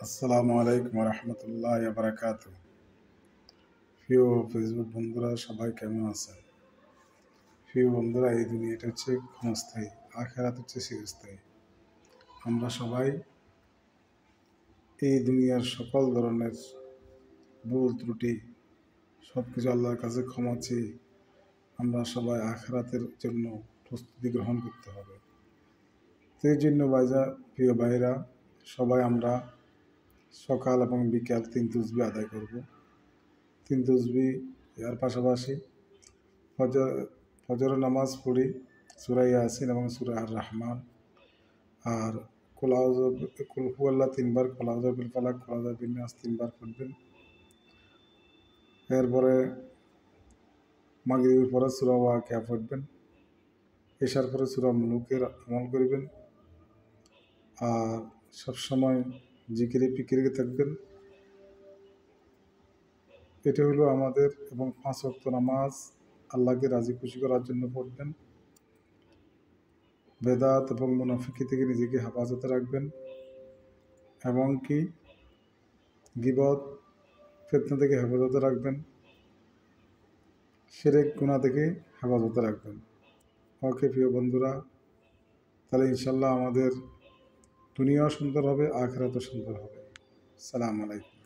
আসসালামু আলাইকুম রহমতুল্লাহ বারাকাত। প্রিয় ফেসবুক বন্ধুরা, সবাই কেমন আছেন? প্রিয় বন্ধুরা, এই দুনিয়াটা হচ্ছে ক্ষণস্থায়ী, আখেরাত হচ্ছে চিরস্থায়ী। আমরা সবাই এই দুনিয়ার সকল ধরনের ভুল ত্রুটি সব কিছু আল্লাহর কাছে ক্ষমা চেয়ে আমরা সবাই আখেরাতের জন্য প্রস্তুতি গ্রহণ করতে হবে। সেই জন্য প্রিয় ভাইরা, সবাই আমরা সকাল এবং বিকাল 3 তাসবিহ আদায় করব। 3 তাসবিহ এর পাশাপাশি ফজরের নামাজ পড়ি সূরা ইয়াসিন এবং সূরা আর রহমান, আর কুল হুয়াল্লাহ 3 বার, কুল আউযু বিল ফালাক, কুল আউযু বিন নাস 3 বার পড়বেন। এরপরে মাগরিবের পরে সূরা ওয়াকিয়া পড়বেন। এশার পরে সূরা মুলুকের আমল করবেন। আর সবসময় জিকিরে ফিকিরে থাকবেন। এটা হলো আমাদের, এবং 5 ওয়াক্ত নামাজ আল্লাহকে রাজি খুশি করার জন্য পড়বেন। বেদাত এবং মুনাফিকি থেকে নিজেকে হেফাজতে রাখবেন, এবং কি গীবত ফিতনা থেকে হেফাজতে রাখবেন, শিরক গুনাহ থেকে হেফাজতে রাখবেন। ওকে প্রিয় বন্ধুরা, তাহলে ইনশাল্লাহ আমাদের দুনিয়াও সুন্দর হবে, আখিরাতও সুন্দর হবে। সালাম আলাইকুম।